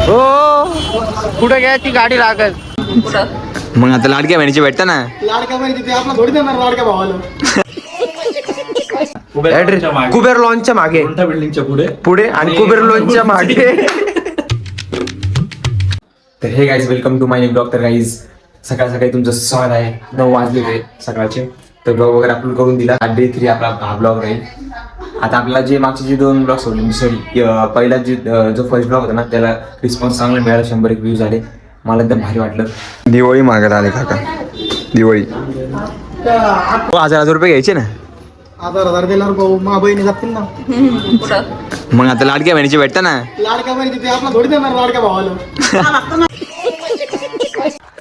हो कुठे घ्यायची गाडी लागल. मग आता लाडक्या बहिणीची भेटतं ना. लाडक्या बहिणीची ते आपला थोडी देणार लाडक्या भावाला. कुबेर लॉन्चच्या मागे बिल्डिंगच्या पुढे पुढे आणि कुबेर लॉन्चच्या मागे. तर हे guys welcome to my new blog. तर गाईज सकाळ सकाळी तुमचं स्वागत आहे. 9 वाजले होते सकाळचे. तर ब्लॉग वगैरे अपलोड करून दिला. डे 3 आपला हा ब्लॉग राहील. आता आपल्याला जे मागचे जे 2 ब्लॉग सोडले सॉरी पहिला जो फर्स्ट ब्लॉग होता ना त्याला रिस्पॉन्स चांगला मिळाला. 100 व्ह्यूज आले. मला एकदम भारी वाटलं. दिवाळी मागत आले काका. दिवाळी 1000 रुपये घ्यायचे ना. 1000 दिल्यावर भाऊ मा बहिणी जातील ना. मग आता लाडक्या बहिणीची भेटतं ना. लाडक्या बहिणीची ते आपला थोडी देणार लाडक्या भावाला.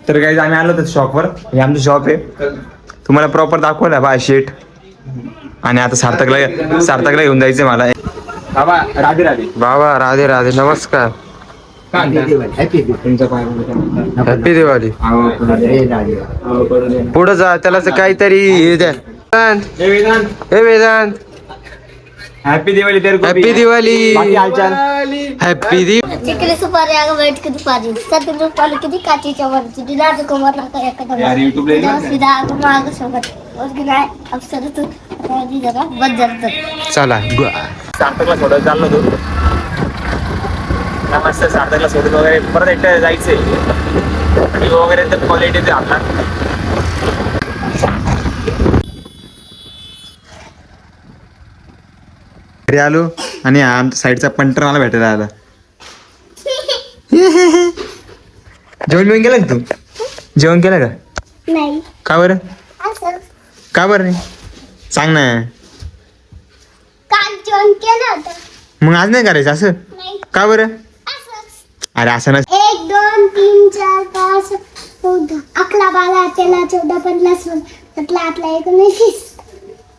तर गाईज आम्ही आलो होतो शॉपवर. हे आमचं शॉप आहे. तुम्हाला प्रॉपर दाखवलं बा शेट. आणि आता सार्थकला घेऊन जायचंय मला. बाबा राधे राधे. बाबा राधे राधे नमस्कार. हॅपी दिवाळी. पुढे जा त्याला काहीतरी हे द्या. हे वेदांत हॅपी दिवाळी. हॅपी दिवाळी. हालचाल हॅपी दिवाळी. चिकले सुपारी आग बैठ के दुपारी सत्य रुपयाला किती काचीच्या वरची दिनाचं कमर लागतं एखादा सीधा आग माग सोबत उसकी नाही अफसर तू आधी जरा बदलत. चला सार्थकला सोडायला चाललो होतो. मस्त सार्थकला सोडून वगैरे परत एकटं जायचंय. आणि वगैरे तर क्वालिटी ते आपला घरी आलो आणि आमच्या साईडचा पंटर मला भेटायला आला. जेवण केलं का तू? जेवण केलं का? नाही का बरं? असं का बरं रे? सांग ना. काल जेवण केलं होतं. मग आज नाही करायचं असं? नाही का बरं? असंच अरे असं ना. 1 2 3 4 5 14 11 12 13 14 15 16 17 19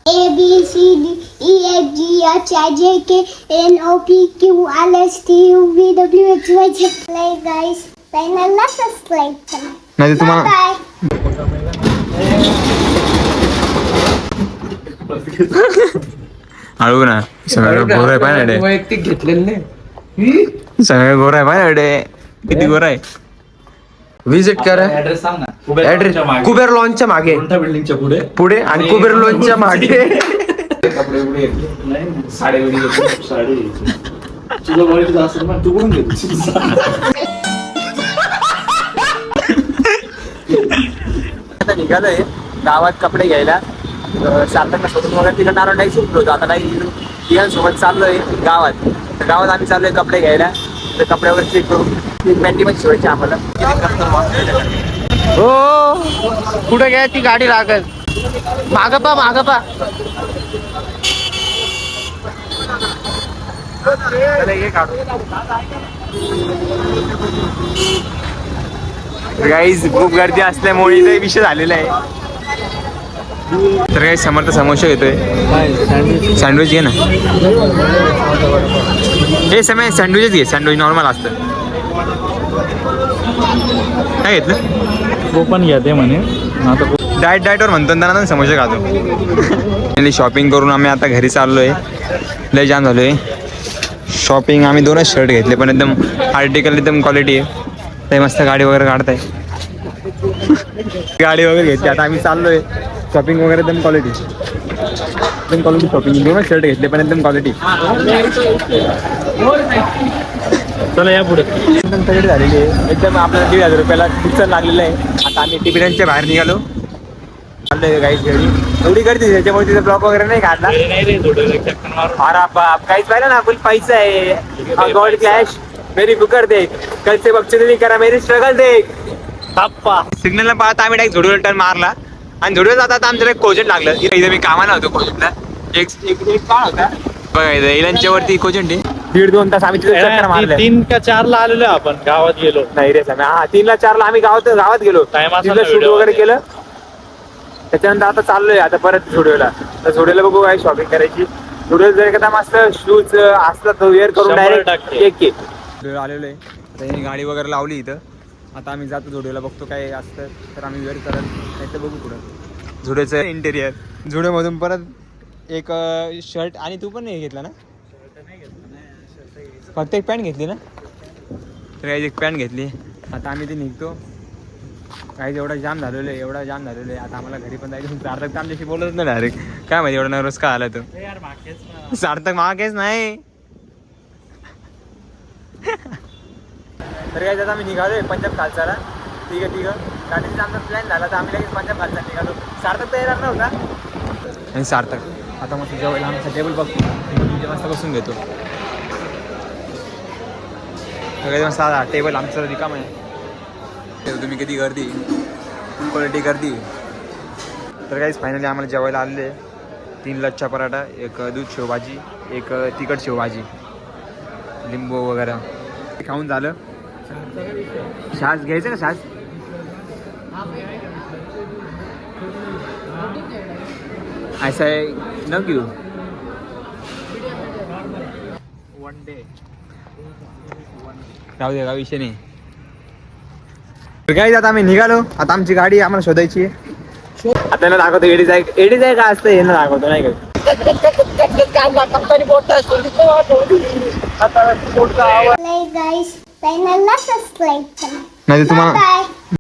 A B C D E F G H I J K N O P Q R S T U V W X Y Z. Like guys, channel ला subscribe करा. नाही तर तुम्हाला Bye. हळू ना. सगळं गोर आहे पाय वैयक्तिक घेतलेलं नाही. सगळं गोर आहे पाय किती गोर आहे. विजिट करा. ऍड्रेस सांग ना. ऍड्रेस कुबेर लॉन्चच्या मागे बिल्डिंगच्या पुढे पुढे आणि कुबेर लॉन्चच्या मागे. कपडे बिडे घेतले नाही. साडी बिडी घेतली. साडी तुझं वाईट असेल ना तू कुठून घेतली? आता निघालोय गावात कपडे घ्यायला. सार्थकला सोडून वगैरे तिकडे नारळ नाही सुटलो होतो. आता नाही तिघांसोबत चाललोय गावात. तर गावात आम्ही चाललोय कपडे घ्यायला. तर कपडे वगैरे चेक करू. पॅन्टी मध्ये शिवायची आम्हाला. हो कुठे घ्यायची गाडी लागल. माग पा गाईज खूप गर्दी असल्यामुळे इथे विषय झालेला आहे. तर काही समर्थ समोसा घेतोय. सँडविच घे ना. हे समय सँडविचच घे. सँडविच नॉर्मल असतं. काय घेतलं? पण घ्या ते म्हणे. डाएटवर म्हणतो ना त्यांना समोसे खातो. शॉपिंग करून आम्ही आता घरी चाललोय. लय जाम झालोय. शॉपिंग आम्ही 2च शर्ट घेतले पण एकदम आर्टिकल एकदम क्वालिटी आहे. ते मस्त गाडी वगैरे काढताय. गाडी वगैरे घेतली. आता आम्ही चाललोय. शॉपिंग वगैरे एकदम क्वालिटी शॉपिंग. 2च शर्ट घेतले पण एकदम क्वालिटी. चला या पुढे. एकदम तयारी झालेली आहे. एकदम आपल्याला 1,500 रुपयाला पिक्चर लागलेलं आहे. आता आम्ही टिफिनच्या बाहेर निघालो. चाललोय गाईच घरी. एवढी गर्दी त्याच्यामुळे तिथे ब्लॉक वगैरे नाही काढला. अरे बाप काहीच पाहिलं ना. फुल पैसा आहे. गॉड क्लॅश मेरी बुकर देख. कल से बच्चे नहीं करा मेरी स्ट्रगल देख. सिग्नलला पाहता आम्ही डायरेक्ट झोडीवर टर्न मारला. आणि झोडीवर जाता आता आमच्याला एक कोजंट लागलं. इथे मी कामाला होतो कोजंटला. एक काळ होता बघा इथं इलांच्या वरती कोजंट आहे. 1.5-2 तास आम्ही तिथे चक्कर मारले. 3 का 4 ला आलेलो आपण गावात गेलो. नाही रे समय. हा 3 ला 4 ला आम्ही गावात गेलो. तिथलं शूट वगैरे केलं. त्याच्यानंतर आता चाललोय आता परत झोडीला. तर झोडीला बघू काय शॉपिंग करायची. झोडीला जर एखादा मस्त शूज असला तर वेअर करून डायरेक्ट एक आलेलो आहे. त्यांनी गाडी वगैरे लावली इथं. आता आम्ही जातो झोडीला. बघतो काय असतं तर आम्ही वेअर करत नाही तर बघू पुढं. झोडीचं इंटेरियर. झोडीमधून परत एक शर्ट आणि तू पण नाही घेतला ना? फक्त एक पॅन्ट घेतली ना? तर काही एक पॅन्ट घेतली. आता आम्ही ते निघतो. काही एवढा जाम झालेलं आहे, एवढा जाम झालेलं आहे. आता आम्हाला घरी पण जायचं. सार्थक तर आमच्याशी बोलत नाही डायरेक्ट. काय माहिती एवढा नर्वस का आला तो. सार्थक मागेच नाही. तर काय आता आम्ही निघालोय पंजाब खालसाला. ठीक आहे गाडीचा आमचा प्लॅन झाला तर आम्ही लगेच पंजाब खालसा निघालो. सार्थक तर येणार नव्हता. आणि सार्थक आता मस्त जेवायला आमचा टेबल बघतो. मस्त बसून घेतो. सगळे मस्त टेबल आमचं रिकाम आहे. तुम्ही किती गर्दी, फुल क्वालिटी गर्दी. तर काहीच फायनली आम्हाला जेवायला आलेले 3 लच्छा पराठा, एक दूध शेवभाजी, एक तिखट शेवभाजी, लिंबू वगैरे खाऊन झालं. श्वास घ्यायचं का श्वास? असं आहे न घेऊ. वन डे राहू दे, का विषय नाही. काय आता आम्ही निघालो. आता आमची गाडी आम्हाला शोधायची आहे. आता यांना दाखवतो एडीज आहे का असतं यांना दाखवतो नाही का. गाईस चॅनलला सबस्क्राईब करा. नाही तुम्हाला बाय.